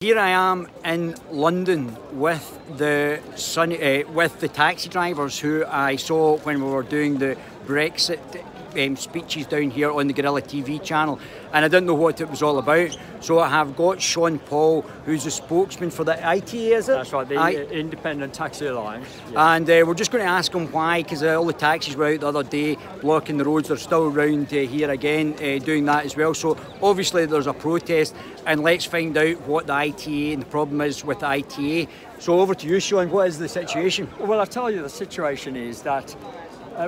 Here I am in London with the taxi drivers who I saw when we were doing the Brexit speeches down here on the Guerilla TV channel, and I didn't know what it was all about. So I have got Sean Paul, who's a spokesman for the ITA, is it? That's right, the Independent Taxi Alliance. Yeah. And we're just going to ask him why, because all the taxis were out the other day blocking the roads. They're still around here again doing that as well. So obviously there's a protest, and let's find out what the ITA and the problem is with the ITA. So over to you, Sean. What is the situation? Well, I'll tell you, the situation is that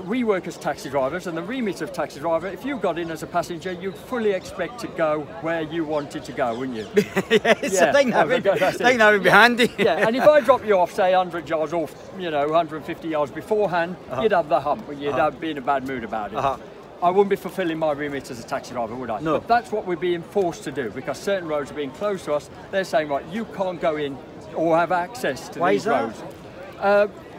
we work as taxi drivers, and the remit of taxi driver, if you got in as a passenger, you'd fully expect to go where you wanted to go, wouldn't you? It's a thing that would be handy. Yeah, and if I drop you off, say 100 yards off, 150 yards beforehand, you'd have the hump, and you'd be in a bad mood about it. I wouldn't be fulfilling my remit as a taxi driver, would I? No. But that's what we're being forced to do, because certain roads are being closed to us. They're saying, right, you can't go in or have access to these roads.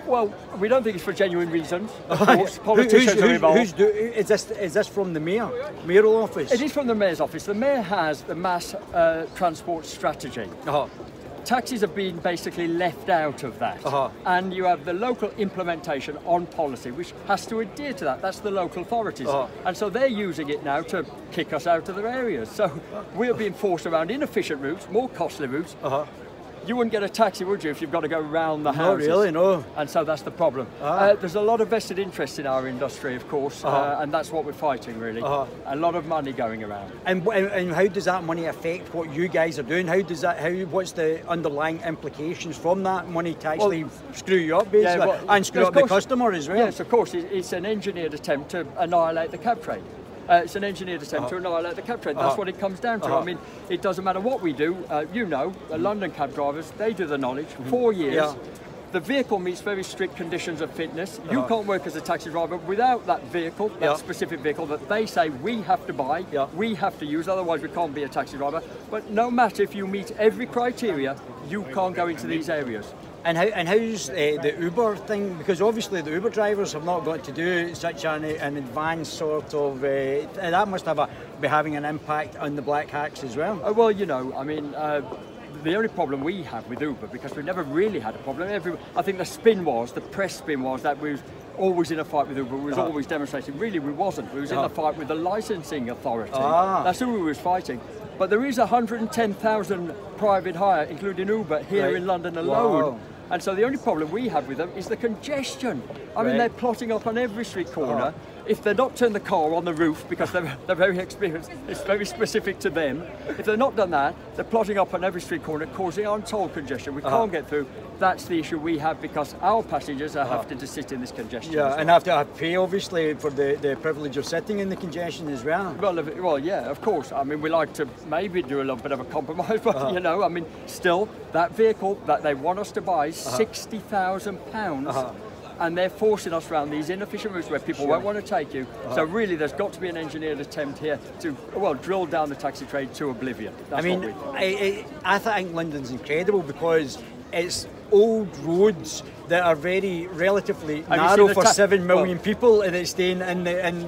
Well, we don't think it's for genuine reasons. Of course, politicians are involved. Is this from the mayoral office? It is from the mayor's office. The mayor has the mass transport strategy. Taxis have been basically left out of that. And you have the local implementation on policy, which has to adhere to that. That's the local authorities. And so they're using it now to kick us out of their areas. So we're being forced around inefficient routes, more costly routes. You wouldn't get a taxi, would you, if you've got to go around the houses? Not really, no. And so that's the problem. There's a lot of vested interest in our industry, of course, and that's what we're fighting, really. A lot of money going around. And how does that money affect what you guys are doing? What's the underlying implications from that money to actually screw you up, basically, and screw up the customer as well? Yes, of course. It's an engineered attempt to annihilate the cab trade. It's an engineered attempt to annihilate the cab trade. That's what it comes down to. I mean, it doesn't matter what we do. The London cab drivers, they do the knowledge. 4 years. The vehicle meets very strict conditions of fitness. You can't work as a taxi driver without that vehicle, that specific vehicle that they say we have to buy, we have to use, otherwise we can't be a taxi driver. But no matter if you meet every criteria, you can't go into these areas. And how's the Uber thing? Because obviously the Uber drivers have not got to do such an advanced sort of... that must be having an impact on the black hacks as well. Well, I mean, the only problem we have with Uber, because we've never really had a problem, I think the press spin was that we was always in a fight with Uber, we was always demonstrating. Really, we wasn't. We was in a fight with the licensing authority. That's who we was fighting. But there is 110,000 private hire, including Uber, here in London alone. And so the only problem we have with them is the congestion. I mean, they're plotting up on every street corner. If they're not turned the car on the roof, because they're very experienced, it's very specific to them. If they're not done that, they're plotting up on every street corner, causing untold congestion. We can't get through. That's the issue we have, because our passengers are having to sit in this congestion. Yeah, and have to pay, obviously, for the privilege of sitting in the congestion as well. Well, yeah, of course. I mean, we like to maybe do a little bit of a compromise, but, I mean, still, that vehicle that they want us to buy is £60,000. And they're forcing us around these inefficient routes where people won't want to take you. So really, there's got to be an engineered attempt here to, drill down the taxi trade to oblivion. That's I think London's incredible because it's old roads that are very relatively narrow for 7 million people, and it's staying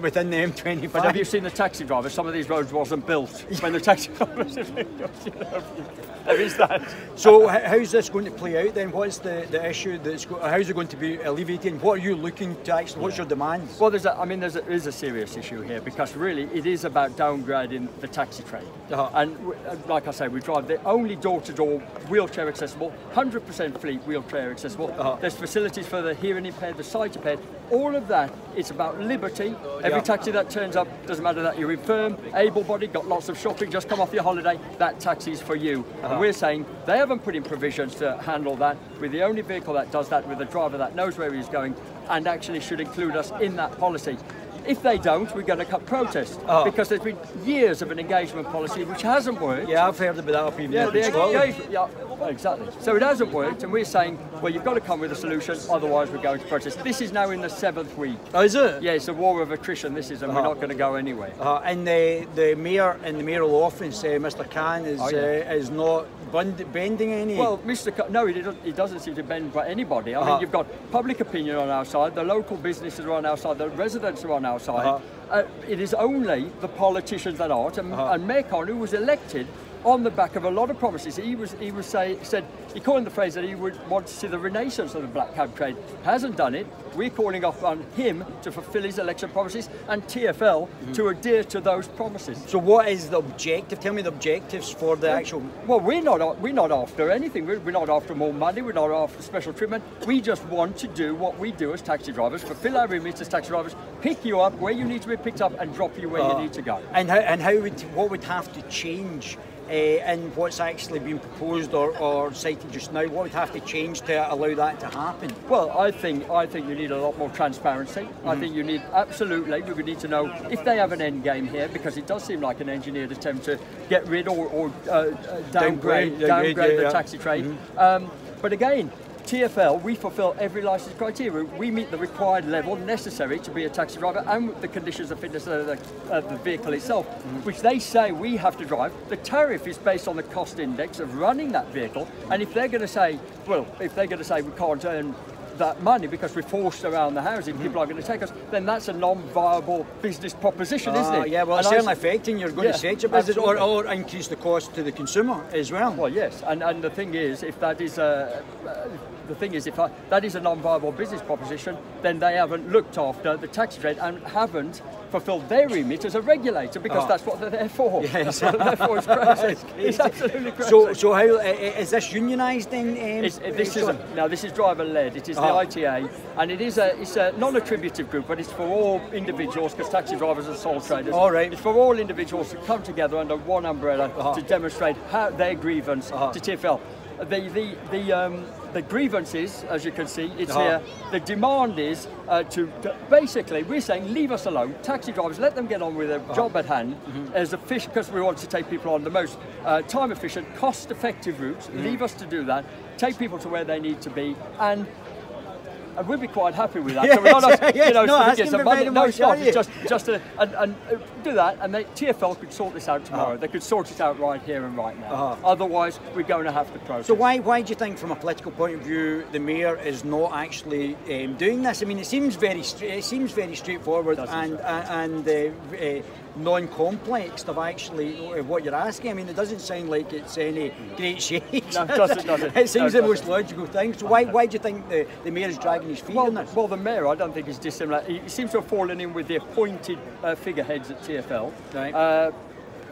within the M25. But have you seen the taxi drivers? Some of these roads wasn't built when the taxi drivers. There is that. So how's this going to play out then? What's the issue how's it going to be alleviated? What are you looking to actually? What's your demands? Well, there is a serious issue here, because really it is about downgrading the taxi trade. And like I say, we drive the only door-to-door wheelchair accessible, 100% fleet wheelchair accessible. There's facilities for the hearing impaired, the sight impaired, all of that. It's about liberty. Every taxi that turns up, doesn't matter that you're infirm, able-bodied, got lots of shopping, just come off your holiday, that taxi's for you. And we're saying they haven't put in provisions to handle that. We're the only vehicle that does that, with a driver that knows where he's going and actually should include us in that policy. If they don't, we're going to protest, because there's been years of an engagement policy which hasn't worked. Yeah, I've heard about that up even in Scotland. Exactly. So it hasn't worked, and we're saying, well, you've got to come with a solution, otherwise we're going to protest. This is now in the 7th week. Oh, is it? Yeah, it's a war of attrition, this is, and we're not going to go anywhere. And the mayor in the mayoral office, Mr. Khan, is not bending any? Well, Mr. Khan, no, he doesn't seem to bend by anybody. I mean, you've got public opinion on our side, the local businesses are on our side, the residents are on our side. It is only the politicians that aren't, and Mayor Khan, who was elected on the back of a lot of promises. He coined the phrase that he would want to see the renaissance of the black cab trade. Hasn't done it. We're calling off on him to fulfil his election promises and TfL to adhere to those promises. So what is the objective? Tell me the objectives for the actual... Well, we're not after anything. We're not after more money. We're not after special treatment. We just want to do what we do as taxi drivers, fulfil our remit as taxi drivers, pick you up where you need to be picked up and drop you where you need to go. And what would have to change in what's actually been proposed or cited just now? What would have to change to allow that to happen? Well, I think you need a lot more transparency. I think you need, absolutely, we would need to know if they have an end game here, because it does seem like an engineered attempt to get rid or downgrade the taxi trade. But again, TfL, we fulfil every licence criteria. We meet the required level necessary to be a taxi driver and the conditions of fitness of the vehicle itself, which they say we have to drive. The tariff is based on the cost index of running that vehicle, and if they're going to say, well, if they're going to say we can't earn that money because we're forced around the housing, people are going to take us, then that's a non-viable business proposition, isn't it? Yeah, well, it's certainly affecting your going to set your business or increase the cost to the consumer as well. Well, yes, and the thing is, if that is that is a non-viable business proposition, then they haven't looked after the taxi trade and haven't fulfilled their remit as a regulator, because that's what they're there for. Yes. That's what they're there for. It's crazy. It's absolutely crazy. So how is this unionised then? This is driver-led. It is the ITA, and it's a non-attributive group, but it's for all individuals, because taxi drivers are sole traders. All right. It's for all individuals to come together under one umbrella to demonstrate their grievance to TfL. The grievances, as you can see, it's here. The demand is basically, we're saying leave us alone. Taxi drivers, let them get on with their job at hand as efficient, because we want to take people on the most time efficient, cost effective routes. Leave us to do that. Take people to where they need to be, and we'll be quite happy with that. Yes, so we're not, do that, and TfL could sort this out tomorrow. They could sort it out right here and right now. Otherwise, we're going to have to protest. So why do you think, from a political point of view, the mayor is not actually doing this? I mean, it seems very straightforward and non-complex of actually what you're asking. I mean, it doesn't sound like it's any great shakes. No, it doesn't. It seems the most logical thing. So why do you think the mayor is dragging his feet on this? Well, the mayor, I don't think is dissimilar. He seems to have fallen in with the appointed figureheads at TfL. Right.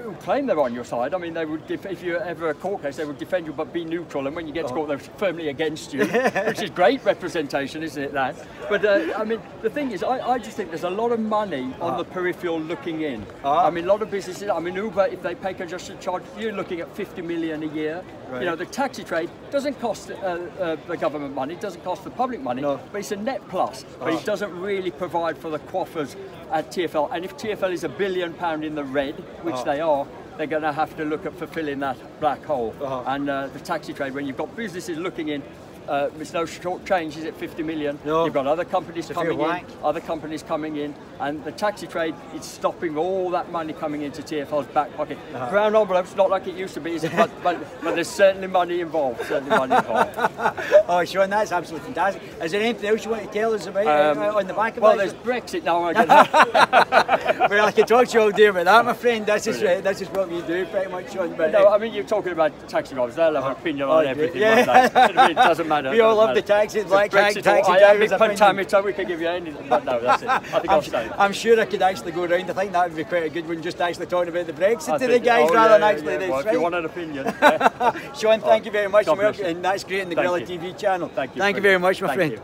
Who claim they're on your side. I mean, they would, if you're ever a court case, they would defend you but be neutral, and when you get to court, they're firmly against you, which is great representation, isn't it, that? But I mean, the thing is, I just think there's a lot of money on the peripheral looking in. I mean, a lot of businesses, I mean, Uber, if they pay congestion charge, you're looking at 50 million a year. Right. You know, the taxi trade doesn't cost the government money, it doesn't cost the public money, but it's a net plus. But it doesn't really provide for the coffers at TfL. And if TfL is £1 billion in the red, which they are, they're going to have to look at fulfilling that black hole. And the taxi trade, when you've got businesses looking in, it's no short change, is it 50 million? No. You've got other companies coming in, and the taxi trade is stopping all that money coming into TfL's back pocket. Brown envelopes, not like it used to be, is it? but there's certainly money involved. Oh, Sean, that's absolutely fantastic. Is there anything else you want to tell us about on the back of that? Well, there's Brexit now. Well, I can talk to you all day about that, my friend. This is what we do, pretty much, Sean. But, no, I mean, you're talking about taxi drivers. They'll have an opinion on everything. It doesn't matter. We all love the taxis, black taxi drivers. Iambic pentameter, we could give you anything, but no, that's it. I think I'll stay. I'm sure I could actually go around. I think that would be quite a good one, just actually talking about the Brexit to the guys rather than actually this. Well, if you want an opinion. Sean, thank you very much, and that's great on the Guerilla TV channel. Thank you very much, my friend.